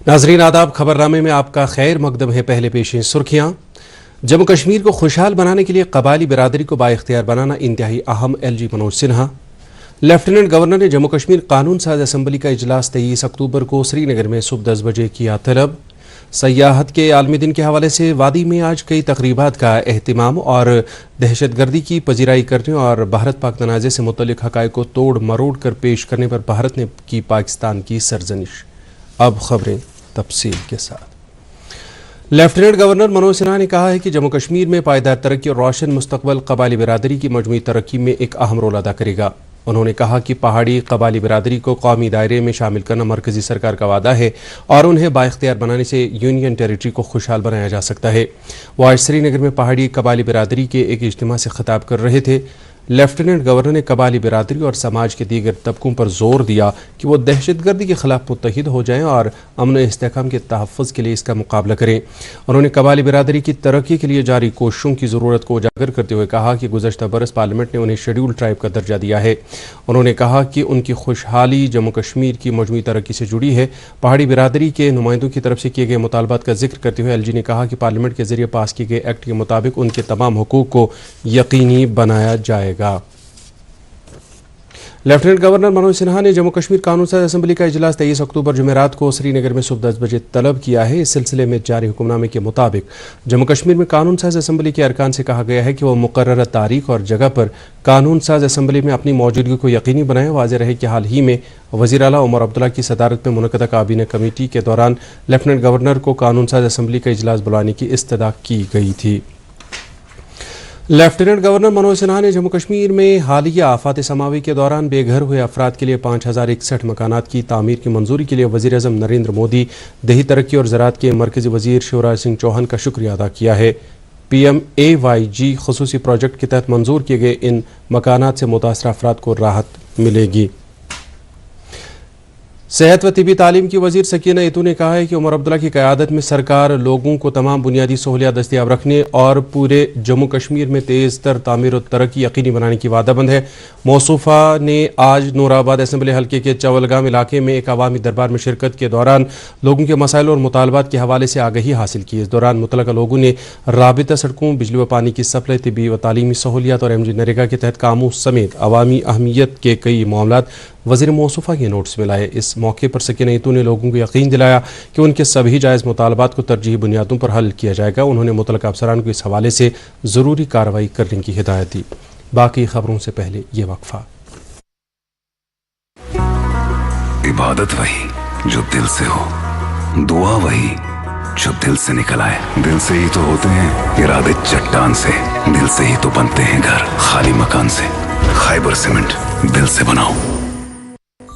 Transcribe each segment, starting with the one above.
नाजरीन आदाब, खबरनामे में आपका खैर मकदम है। पहले पेश सुर्खियां। जम्मू कश्मीर को खुशहाल बनाने के लिए कबायली बिरादरी को बाइख्तियार बनाना इंतहाई अहम, LG Manoj Sinha. Lieutenant governor ने जम्मू कश्मीर कानून साज असम्बली का इजलास 23 अक्टूबर को श्रीनगर में सुबह 10 बजे किया तलब। सयाहत के आलमी दिन के हवाले से वादी में आज कई तकरीबात का एहतिमाम और दहशतगर्दी की पजीराई करने और भारत पाक तनाज़े से मुतल्लिक हक़ाइक़ को तोड़ मरोड़ कर पेश करने पर भारत ने की पाकिस्तान की सरजनिश। अब खबरें तफसील के साथ। लेफ्टिनेंट गवर्नर मनोज सिन्हा ने कहा है कि जम्मू कश्मीर में पायदार तरक्की और रोशन मुस्तकबल कबायली बिरादरी की मजमूई तरक्की में एक अहम रोल अदा करेगा। उन्होंने कहा कि पहाड़ी कबायली बिरादरी को कौमी दायरे में शामिल करना मरकजी सरकार का वादा है और उन्हें बाइख्तियार बनाने से यूनियन टेरिटरी को खुशहाल बनाया जा सकता है। वो आज श्रीनगर में पहाड़ी कबायली बिरादरी के एक इज्तिमा से खिताब कर रहे थे। लेफ्टिनेंट गवर्नर ने कबायली बिरादरी और समाज के दीगर तबकों पर जोर दिया कि वो दहशतगर्दी के खिलाफ मुत्तहिद हो जाएं और अमन व इस्तेहकाम के तहफ़्फ़ुज़ के लिए इसका मुकाबला करें। उन्होंने कबायली बिरादरी की तरक्की के लिए जारी कोशिशों की ज़रूरत को उजागर करते हुए कहा कि गुज़श्ता बरस पार्लियामेंट ने उन्हें शेड्यूल ट्राइब का दर्जा दिया है। उन्होंने कहा कि उनकी खुशहाली जम्मू कश्मीर की मजमूई तरक्की से जुड़ी है। पहाड़ी बिरादरी के नुमाइंदों की तरफ से किए गए मुतालबात का जिक्र करते हुए LG ने कहा कि पार्लियामेंट के जरिए पास किए गए एक्ट के मुताबिक उनके तमाम हुकूक को यकीनी बनाया जाएगा। लेफ्टिनेंट गवर्नर मनोज सिन्हा ने जम्मू कश्मीर कानून साज असम्बली का इजलास 23 अक्टूबर जुमेरात को श्रीनगर में सुबह 10 बजे तलब किया है। इस सिलसिले में जारी हुक्मनामे के मुताबिक जम्मू कश्मीर में कानून साज असम्बली के अरकान से कहा गया है कि वह मुकर्रर तारीख और जगह पर कानून साज असम्बली में अपनी मौजूदगी को यकीनी बनाए। वाज़ेह रहे कि हाल ही में वज़ीर आला उमर अब्दुल्ला की सदारत में मुनक़दा काबीना कमेटी के दौरान लेफ्टिनेंट गवर्नर को कानून साज असम्बली का इजलास बुलाने की इस्तदा की गई थी। लेफ्टिनेंट गवर्नर मनोज सिन्हा ने जम्मू कश्मीर में हालिया आफात समावी के दौरान बेघर हुए अफराद के लिए 5061 मकानात की तामीर की मंजूरी के लिए वज़ीर आज़म नरेंद्र मोदी, देही तरक्की और ज़राअत के मरकज़ी वज़ीर शिवराज सिंह चौहान का शुक्रिया अदा किया है। PMAYG ख़ुसूसी प्रोजेक्ट के तहत मंजूर किए गए इन मकानात से मुतासर अफराद को राहत मिलेगी। सेहत व तिबी तालीम की वज़ीर सकीना इतू ने कहा है कि उमर अब्दुल्ला की क़यादत में सरकार लोगों को तमाम बुनियादी सहूलियात दस्तियाब रखने और पूरे जम्मू कश्मीर में तेज़ तर तामीर और तरक्की यकीनी बनाने की वादाबंद है। मौसूफ़ा ने आज नूराबाद असम्बली हल्के के चवलगाम इलाके में एक अवामी दरबार में शिरकत के दौरान लोगों के मसाइल और मुतालबात के हवाले से आगही हासिल की। इस दौरान मुतलका लोगों ने राबिता सड़कों, बिजली व पानी की सप्लाई, तिबी व तालीमी सहूलियात और MG नरेगा के तहत कामों समेत अवामी अहमियत के कई मामलात वज़ीर मौसूफ़ा के नोट्स में लाए। इस मौके पर सकीना इतू ने लोगों को यकीन दिलाया कि उनके सभी जायज़ मुतालबात को तरजीही बुनियादों पर हल किया जाएगा। उन्होंने मुतलका अफसरान को इस हवाले से ज़रूरी कार्रवाई करने की हिदायत दी। बाकी खबरों से पहले ये वक्फा। इबादत वही जो दिल से हो, दुआ वही जो दिल से निकल आए। दिल से ही तो होते हैं इरादे चट्टान से, दिल से ही तो बनते हैं घर खाली मकान से। खैबर सीमेंट, दिल से बनाओ।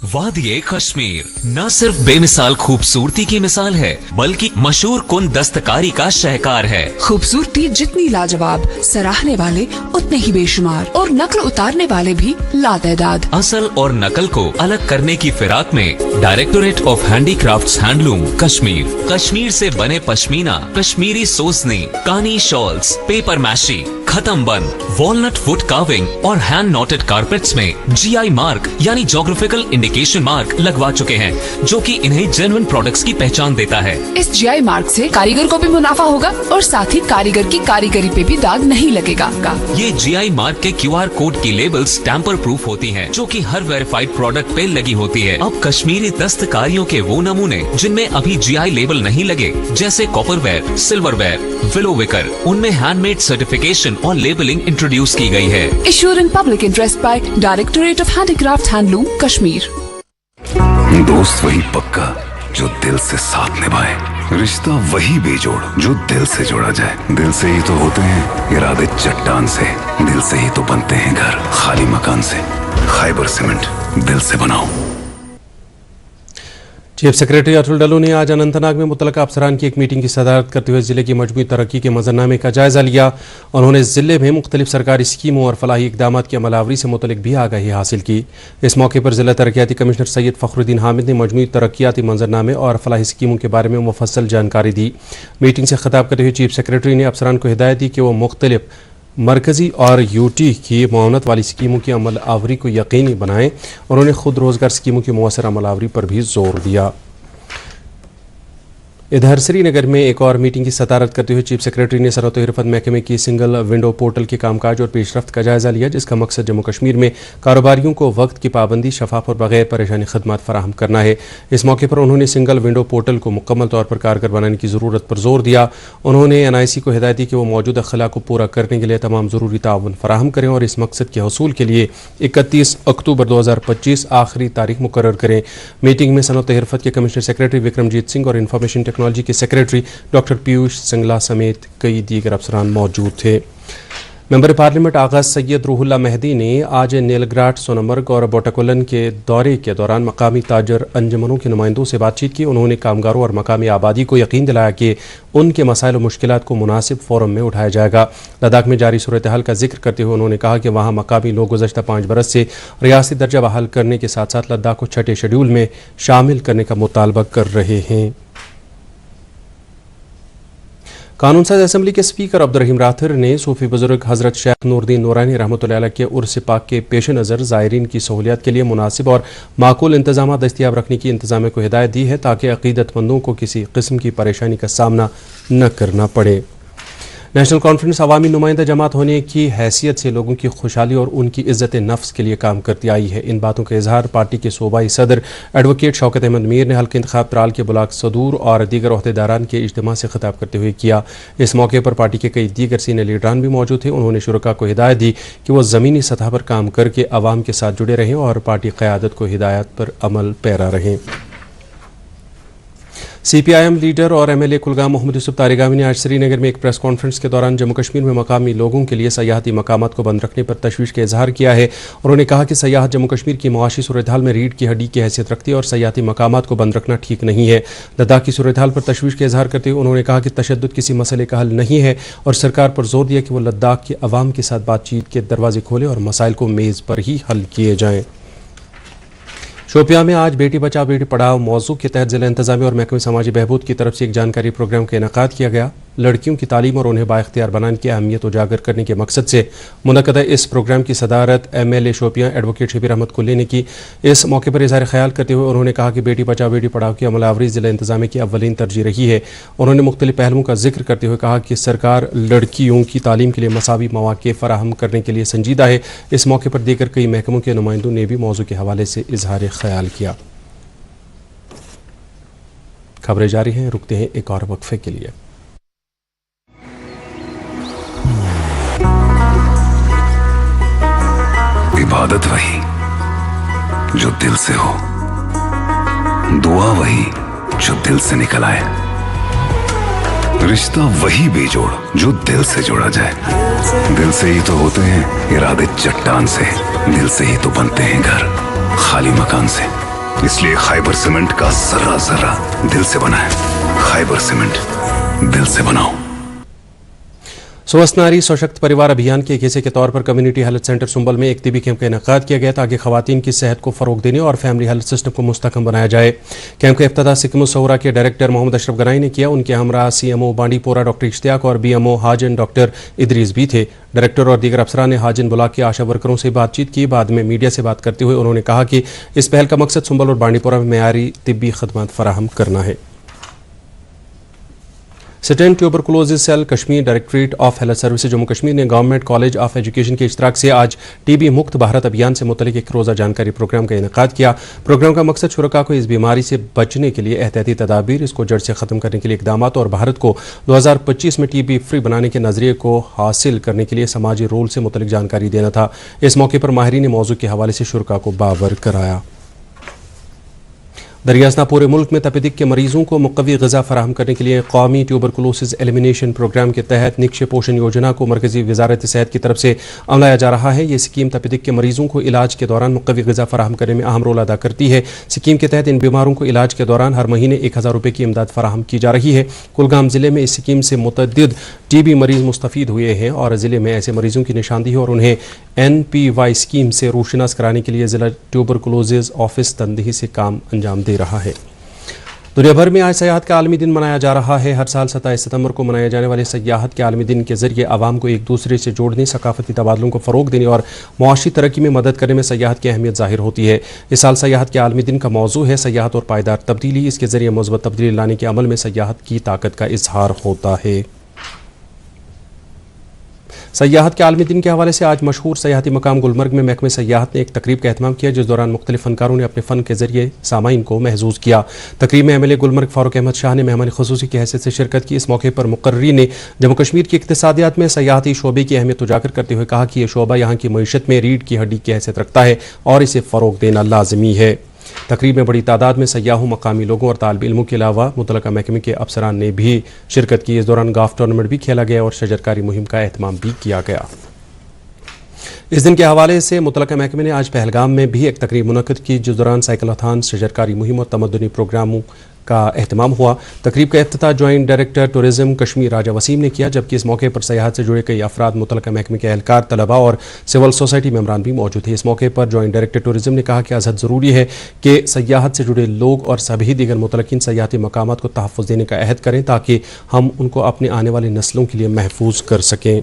वादिये कश्मीर न सिर्फ बेमिसाल खूबसूरती की मिसाल है, बल्कि मशहूर कुन दस्तकारी का शहकार है। खूबसूरती जितनी लाजवाब, सराहने वाले उतने ही बेशुमार और नकल उतारने वाले भी लातदाद। असल और नकल को अलग करने की फिराक में directorate of handicrafts handloom Kashmir, Kashmir से बने पश्मीना, कश्मीरी सोसनी, कानी शॉल्स, पेपर मैशी, खत्म बंद, वॉलनट वुड कार्विंग और हैंड नॉटेड कारपेट्स में GI मार्क यानी जोग्राफिकल इंडिकेशन मार्क लगवा चुके हैं, जो कि इन्हें जेन्युइन प्रोडक्ट्स की पहचान देता है। इस GI मार्क से कारीगर को भी मुनाफा होगा और साथ ही कारीगर की कारीगरी पे भी दाग नहीं लगेगा। ये GI मार्क के QR कोड की लेबल्स टैंपर प्रूफ होती हैं, जो कि हर वेरीफाइड प्रोडक्ट पे लगी होती है। अब कश्मीरी दस्तकारियों के वो नमूने जिनमें अभी GI लेबल नहीं लगे, जैसे कॉपरवेयर, सिल्वरवेयर, विलो विकर, उनमें हैंडमेड सर्टिफिकेशन और लेबलिंग इंट्रोड्यूस की गई है। Ensure in public interest by directorate of handicraft handloom Kashmir. दोस्त वही पक्का जो दिल से साथ निभाए, रिश्ता वही बेजोड़ जो दिल से जोड़ा जाए। दिल से ही तो होते हैं इरादे चट्टान से, दिल से ही तो बनते हैं घर खाली मकान से। खैबर सीमेंट, दिल से बनाओ। चीफ सेक्रेटरी अतुल डल्लू ने आज अनंतनाग में मुतलका अफसरान की एक मीटिंग की सदारत करते हुए जिले की मजमूई तरक्की के मंजरनामे का जायजा लिया। उन्होंने जिले में मुख्तलिफ सरकारी स्कीमों और फलाही इकदामात की अमलावरी से मुतलिक भी आगाही हासिल की। इस मौके पर जिला तरक्याती कमिश्नर सैयद फखरुद्दीन हामिद ने मजमूई तरक्याती मंजरनामे और फलाही स्कीमों के बारे में मुफस्सल जानकारी दी। मीटिंग से खिताब करते हुए चीफ सेक्रेटरी ने अफसरान को हिदायत दी कि वो मुख्तलिफ मरकजी और यूटी की मुआवनत वाली स्कीमों की अमल आवरी को यकीनी बनाएं। उन्होंने खुद रोजगार स्कीमों की मौसर अमल आवरी पर भी जोर दिया। इधर श्रीनगर में एक और मीटिंग की सदारत करते हुए चीफ सेक्रेटरी ने सनअत व हिरफत महकमे की सिंगल विंडो पोर्टल के कामकाज और पेशरफ्त का जायजा लिया, जिसका मकसद जम्मू कश्मीर में कारोबारियों को वक्त की पाबंदी, शफाफ और बगैर परेशानी खदमात फराहम करना है। इस मौके पर उन्होंने सिंगल विंडो पोर्टल को मुकम्मल तौर पर कारगर बनाने की ज़रूरत पर जोर दिया। उन्होंने NIC को हिदायत दी कि वो मौजूदा खला को पूरा करने के लिए तमाम ज़रूरी ताउन फराहम करें और इस मकसद के हसूल के लिए 31 अक्टूबर 2025 आखिरी तारीख मुकर्रर करें। मीटिंग में सनअत व हिरफत के कमिश्नर सेक्रेटरी विक्रमजीत सिंह और इंफॉर्मेशन टेक्नोलॉजी के सेक्रेटरी डॉक्टर पीयूष सिंगला समेत कई दीगर अफसरान मौजूद थे। मेंबर पार्लियामेंट आगा सैयद रूहुल्ला मेहदी ने आज नीलग्राट, सोनमर्ग और बोटाकुलन के दौरे के दौरान मकामी ताजर अंजुमनों के नुमाइंदों से बातचीत की। उन्होंने कामगारों और मकामी आबादी को यकीन दिलाया कि उनके मसाइल और मुश्किलात को मुनासिब फोरम में उठाया जाएगा। लद्दाख में जारी सूरत हाल का जिक्र करते हुए उन्होंने कहा कि वहाँ मकामी लोग गुज़श्ता 5 बरस से रियासती दर्जा बहाल करने के साथ साथ लद्दाख को छठे शेड्यूल में शामिल करने का मुतालबा कर रहे हैं। कानून साज असम्बली के स्पीकर अब्दुर्रहीम राथिर ने सूफी बुजुर्ग हज़रत शेख नूरुद्दीन नूरानी रहमतुल्लाह अलैह के उर्स पाक के पेश नज़र ज़ायरीन की सहूलियत के लिए मुनासिब और माकूल इंतजाम दस्तियाब रखने की इंतजामिया को हिदायत दी है ताकि अक़ीदतमंदों को किसी किस्म की परेशानी का सामना न करना पड़े। नेशनल कॉन्फ्रेंस अवामी नुमाइंदा जमात होने की हैसियत से लोगों की खुशहाली और उनकी इज्जत नफ्स के लिए काम करती आई है। इन बातों का इजहार पार्टी के सूबाई सदर एडवोकेट शौकत अहमद मीर ने हल्के इंतखाब त्राल के बुलाक सदूर और दीगर ओहदेदारान के इज्तिमा से खिताब करते हुए किया। इस मौके पर पार्टी के कई दीगर सीनियर लीडरान भी मौजूद थे। उन्होंने शुरका को हिदायत दी कि वो ज़मीनी सतह पर काम करके अवाम के साथ जुड़े रहें और पार्टी क़यादत को हिदायत पर अमल पैरा रहें। CPIM लीडर और MLA कुलगाम मोहम्मद यूसुफ तारिगामी ने आज श्रीनगर में एक प्रेस कॉन्फ्रेंस के दौरान जम्मू कश्मीर में मकामी लोगों के लिए सयाहती मकामात को बंद रखने पर तशवीश का इजहार किया है। उन्होंने कहा कि सयाहत जम्मू कश्मीर की मुआशी सूरत हाल में रीढ़ की हड्डी की हैसियत रखती है और सयाहती मकामात को बंद रखना ठीक नहीं है। लद्दाख की सूरत हाल पर तशवीश का इजहार करते हुए उन्होंने कहा कि तशद्दुद किसी मसले का हल नहीं है और सरकार पर जोर दिया कि वो लद्दाख के अवाम के साथ बातचीत के दरवाजे खोले और मसाइल को मेज़ पर ही हल किए जाएँ। शोपियां में आज बेटी बचाओ बेटी पढ़ाओ मौजू के तहत जिला इंतजामी और महकमे समाजी बहबूद की तरफ से एक जानकारी प्रोग्राम का इनेकाद किया गया। लड़कियों की तालीम और उन्हें बाइख्तियार बनाने की अहमियत उजागर करने के मकसद से मुनक़दा इस प्रोग्राम की सदारत MLA शोपियां एडवोकेट शबीर अहमद कुल्ली ने की। इस मौके पर इज़हार ख्याल करते हुए उन्होंने कहा कि बेटी बचाओ बेटी पढ़ाओ की अमलावरी जिला इंतजामी की अव्वलीन तरजीह रही है। उन्होंने मुख्तलिफ पहलुओं का जिक्र करते हुए कहा कि सरकार लड़कियों की तालीम के लिए मसावी मौक़े फराहम करने के लिए संजीदा है। इस मौके पर दीगर कई महकमों के नुमाइंदों ने भी मौजू के हवाले से इज़हार ख्याल किया। खबरें जारी हैं, रुकते हैं एक और वक्फे के लिए। इबादत वही जो दिल से हो, दुआ वही जो दिल से निकल आए, रिश्ता वही बेजोड़ जो दिल से जोड़ा जाए। दिल से ही तो होते हैं इरादे चट्टान से, दिल से ही तो बनते हैं घर खाली मकान से। इसलिए खैबर सीमेंट का जर्रा जर्रा दिल से बना है। खैबर सीमेंट, दिल से बनाओ। स्वस्थ नारी सशक्त परिवार अभियान के एक हिस्से के तौर पर कम्युनिटी हेल्थ सेंटर सुंबल में एक तिबी कैंप का इनेकाद किया गया ताकि खवातीन की सेहत को फरोग देने और फैमिली हेल्थ सिस्टम को मुस्तकम बनाया जाए। कैंप का इफ्तिताह सिक्किम सौरा के डायरेक्टर मोहम्मद अशरफ गनाई ने किया। उनके हमरा CMO बांडीपोरा डॉक्टर इश्तियाक और BMO हाजन डॉक्टर इदरीस भी थे। डायरेक्टर और दीगर अफसरान ने हाजन ब्लॉक के आशा वर्करों से बातचीत की। बाद में मीडिया से बात करते हुए उन्होंने कहा कि इस पहल का मकसद सुंबल और बांडीपोरा में मेयारी तिब्बी खदमात फराहम करना है। सिटेन tuberculosis cell Kashmir directorate of health services Jammu Kashmir ने गवर्नमेंट कॉलेज ऑफ एजुकेशन के इश्तराक से आज TB मुक्त भारत अभियान से मुतल्लिक एक रोज़ा जानकारी प्रोग्राम का इनेकाद किया। प्रोग्राम का मकसद शुरका को इस बीमारी से बचने के लिए एहतियाती तदाबीर, इसको जड़ से ख़त्म करने के लिए इकदामात और भारत को 2025 में TB फ्री बनाने के नज़रिए को हासिल करने के लिए समाजी रोल से मुतल्लिक जानकारी देना था। इस मौके पर माहिरीन ने मौजू के हवाले से शुरका को बावर कराया। दरियासना पूरे मुल्क में तपेदिक के मरीजों को मुक़व्वी ग़िज़ा फराहम करने के लिए कौमी ट्यूबरकुलोसिस एलिमिनेशन प्रोग्राम के तहत निक्श पोषण योजना को मरकज़ी वज़ारत सेहत की तरफ से अमलाया जा रहा है। ये स्कीम तपेदिक के मरीजों को इलाज के दौरान मुक़व्वी ग़िज़ा फराहम करने में अहम रोल अदा करती है। स्कीम के तहत इन बीमारों को इलाज के दौरान हर महीने 1000 रुपये की इमदाद फराहम की जा रही है। कुलगाम ज़िले में इस स्कीम से मुतअद्दिद TB मरीज़ मुस्तफ़ीद हुए हैं और ज़िले में ऐसे मरीजों की निशानदेही और उन्हें NPY स्कीम से रोशनास कराने के लिए ज़िला ट्यूबरकुलोसिस ऑफिस तंदही से काम अंजाम दे रहा है। दुनिया भर में आज सयाहत का आलमी दिन मनाया जा रहा है। हर साल 27 सितंबर को मनाए जाने वाले सयाहत के आलमी दिन के जरिए आवाम को एक दूसरे से जोड़ने, सकाफती तबादलों को फ़रोग देने और मुआशी तरक्की में मदद करने में सयाहत की अहमियत ज़ाहिर होती है। इस साल सयाहत के आलमी दिन का मौजू है सयाहत और पायदार तब्दीली। इसके जरिए मुस्बत तब्दीली लाने के अमल में सयाहत की ताकत का इजहार होता है। सयाहत के आलमी दिन के हवाले से आज मशहूर सयाहती मकाम गुलमर्ग में महकमे सयाहत ने एक तकरीब का एहतमाम किया, जिस दौरान मुख्तलिफ फनकारों ने अपने फ़न के जरिए सामाईन को महजूज किया। तकरीब में MLA गुलमर्ग फारूक अहमद शाह ने मेहमान खुसूसी की हैसियत से शिरकत की। इस मौके पर मुकर्री ने जम्मू कश्मीर की इक्तिसादियात में सयाहती शोबे की अहमियत उजागर करते हुए कहा कि यह शोबा यहाँ की मईशत में रीढ़ की हड्डी की हैसियत रखता है और इसे फ़रोग देना लाजमी है। तकरीब में बड़ी तादाद में सयाहों, मकामी लोगों और तालिब इल्मों के अलावा मुतलका महकमे के अफसरान ने भी शिरकत की। इस दौरान गाफ टूर्नामेंट भी खेला गया और शजरकारी मुहिम का एहतमाम भी किया गया। इस दिन के हवाले से मुतलका महकमे ने आज पहलगाम में भी एक तकरीब मुनक्किद की, जिस दौरान साइकिलाथान, शजरकारी मुहिम और तमद्दुनी प्रोग्रामों का एहतमाम हुआ। तकरीब का इफ्तिताह जॉइंट डायरेक्टर टूरिज्म कश्मीर राजा वसीम ने किया, जबकि इस मौके पर सयाहत से जुड़े कई अफराद, मुतलका महकमे के एहलकार, तलबा और सिविल सोसाइटी मेंबरान भी मौजूद थे। इस मौके पर जॉइंट डायरेक्टर टूरिज्म ने कहा कि अजहद ज़रूरी है कि सयाहत से जुड़े लोग और सभी दीगर मुतलकिन सयाहती मकामात को तहफ़्फ़ुज़ देने का अहद करें ताकि हम उनको अपने आने वाली नस्लों के लिए महफूज कर सकें।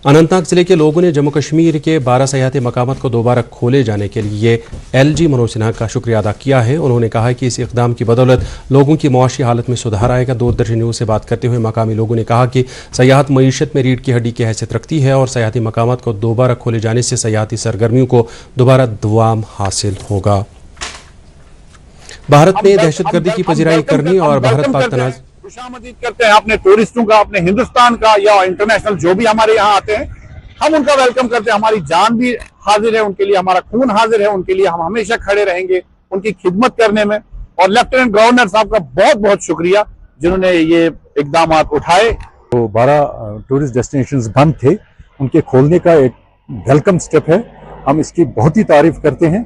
अनंतनाग जिले के लोगों ने जम्मू कश्मीर के 12 सयाहती मकामात को दोबारा खोले जाने के लिए LG मनोज सिन्हा का शुक्रिया अदा किया है। उन्होंने कहा कि इस इक़दाम की बदौलत लोगों की मुआशी हालत में सुधार आएगा। दूरदर्शन न्यूज़ से बात करते हुए मकामी लोगों ने कहा कि सयाहत मईशत में रीढ़ की हड्डी की हैसियत रखती है और सयाहती मकामात को दोबारा खोले जाने से सयाहती सरगर्मियों को दोबारा दुआम हासिल होगा। भारत ने दहशतगर्दी की पजीराई करने और भारत पाक तनाज़ खुशामदीद करते हैं अपने टूरिस्टों का, अपने हिंदुस्तान का या इंटरनेशनल जो भी हमारे यहाँ आते हैं, हम उनका वेलकम करते हैं। हमारी जान भी हाजिर है उनके लिए, हमारा खून हाजिर है उनके लिए। हम हमेशा खड़े रहेंगे उनकी खिदमत करने में। और लेफ्टिनेंट गवर्नर साहब का बहुत बहुत शुक्रिया जिन्होंने ये इकदाम उठाए। तो 12 टूरिस्ट डेस्टिनेशंस बंद थे, उनके खोलने का एक वेलकम स्टेप है। हम इसकी बहुत ही तारीफ करते हैं।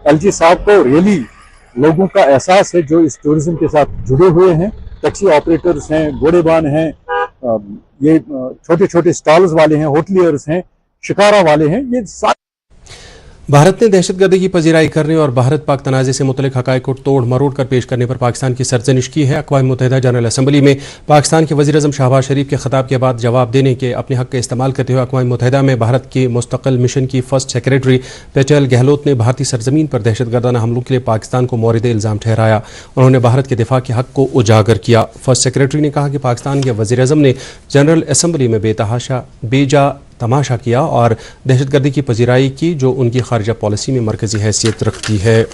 LG साहब को रियली लोगों का एहसास है जो इस टूरिज्म के साथ जुड़े हुए हैं। टैक्सी ऑपरेटर्स हैं, घोड़ेबान हैं, ये छोटे छोटे स्टॉल्स वाले हैं, होटलियर्स हैं, शिकारा वाले हैं, ये सारे। भारत ने दहशतगर्दी की पजीराई करने और भारत पाक तनाज़े से मुतल्लिक़ हक़ाइक़ को तोड़ मरोड़ कर पेश करने पर पाकिस्तान की सरजनिश की है। अक़वाम मुत्तहिदा जनरल असम्बली में पाकिस्तान के वज़ीर आज़म शहबाज शरीफ के खिताब के बाद जवाब देने के अपने हक़ का इस्तेमाल करते हुए अक़वाम मुत्तहिदा में भारत के मुस्तक़िल मिशन की फ़र्स्ट सेक्रेटरी पेटेल गहलोत ने भारतीय सरजमीन पर दहशतगर्दाना हमलों के लिए पाकिस्तान को मौरिद इल्ज़ाम ठहराया। उन्होंने भारत के दिफा के हक़ को उजागर किया। फ़र्स्ट सेक्रेटरी ने कहा कि पाकिस्तान के वज़ीर आज़म ने जनरल असम्बली में बेजा तमाशा किया और दहशतगर्दी की पजीराई की, जो उनकी खारिजा पॉलिसी में मरकज़ी हैसियत रखती है।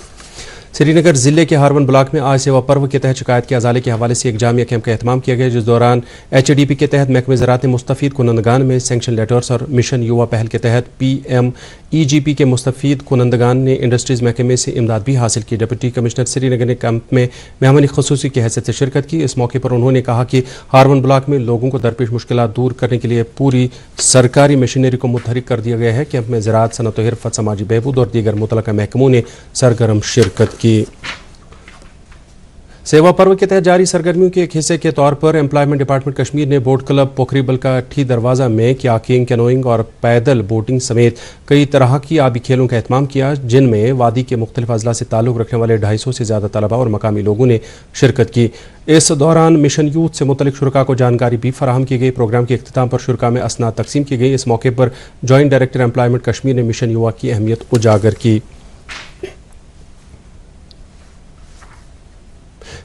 श्रीनगर ज़िले के हारवन ब्लॉक में आज सेवा पर्व के तहत शिकायत के अजाले के हवाले से एक जामिया कैंप का एहतमाम किया गया, जिस दौरान HDP के तहत महकमे ज़राअत ने मुस्तफ़ीद कुनंदगान में सैंक्शन लेटर्स और मिशन युवा पहल के तहत PMEGP के मुस्तफ़ीद कुनंदगान ने इंडस्ट्रीज़ महकमे से इमदाद भी हासिल की। डिप्टी कमिश्नर श्रीनगर ने कैंप में मेहमानी ख़ुसूसी की हैसियत से शिरकत की। इस मौके पर उन्होंने कहा कि हारवन ब्लॉक में लोगों को दरपेश मुश्किलात दूर करने के लिए पूरी सरकारी मशीनरी को मुतहरिक कर दिया गया है। कैंप में ज़राअत, सनअत व हिरफत, समाजी बहबूद और दीगर मुतल्लिक़ा महकमों ने सरगर्म शिरकत की। सेवा पर्व के तहत जारी सरगर्मियों के एक हिस्से के तौर पर एम्प्लॉयमेंट डिपार्टमेंट कश्मीर ने बोट क्लब पोखरीबल का ठी दरवाज़ा में क्याकिंग, कैनोइंग और पैदल बोटिंग समेत कई तरह की आबी खेलों का एहतमाम किया, जिनमें वादी के मुख्तलिफ अजला से ताल्लुक़ रखने वाले 250 से ज़्यादा तलबा और मकामी लोगों ने शिरकत की। इस दौरान मिशन यूथ से मुतल्लिक़ शुरका को जानकारी भी फराहम की गई। प्रोग्राम के इख्तिताम पर शुरका में असनाद तकसीम की गई। इस मौके पर जॉइंट डायरेक्टर एम्प्लॉयमेंट कश्मीर ने मिशन युवा की अहमियत उजागर की।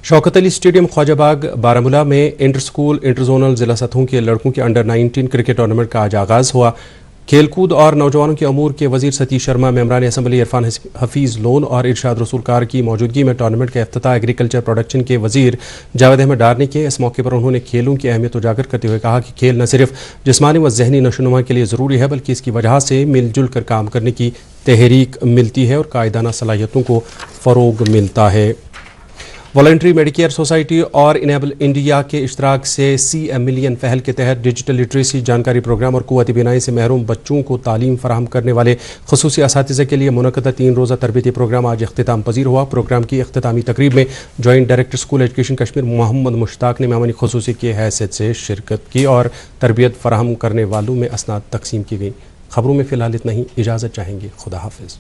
शौकत अली स्टेडियम ख्वाजाबाग बारामूला में इंटर स्कूल इंटर जोनल जिला सतहों के लड़कों के अंडर 19 क्रिकेट टूर्नामेंट का आज आगाज़ हुआ। खेलकूद और नौजवानों के अमूर के वजीर सतीश शर्मा, मेम्बरान असम्बली इरफान हफीज़ लोन और इरशाद रसूल कार की मौजूदगी में टूर्नामेंट का इफ्तिताह एग्रीकल्चर प्रोडक्शन के वजीर जावेद अहमद डार ने किया। इस मौके पर उन्होंने खेलों की अहमियत उजागर करते हुए कहा कि खेल न सिर्फ जिस्मानी व जहनी नशोनुमा के लिए ज़रूरी है, बल्कि इसकी वजह से मिलजुल कर काम करने की तहरीक मिलती है और कायदाना सलाहियतों को फ़रोग मिलता है। वॉलंटरी मेडिकेयर सोसाइटी और इनेबल इंडिया के इश्तराक से CM मिलियन पहल के तहत डिजिटल लिटरेसी जानकारी प्रोग्राम और कुव्वती बिनाई से महरूम बच्चों को तालीम फराहम करने वाले खुसूसी असातिज़ा के लिए मुनक़दा 3 रोज़ा तरबियती प्रोग्राम आज इख्तिताम पजीर हुआ। प्रोग्राम की इख्तितामी तकरीब में joint director school education Kashmir Mohammad Mushtaq ने मेहमानी खुसूसी की हैसियत से शिरकत की और तरबियत फराहम करने वालों में असनाद तकसीम की गई। खबरों में फ़िलहाल इतना ही। इजाज़त चाहेंगे। खुदा हाफिज़।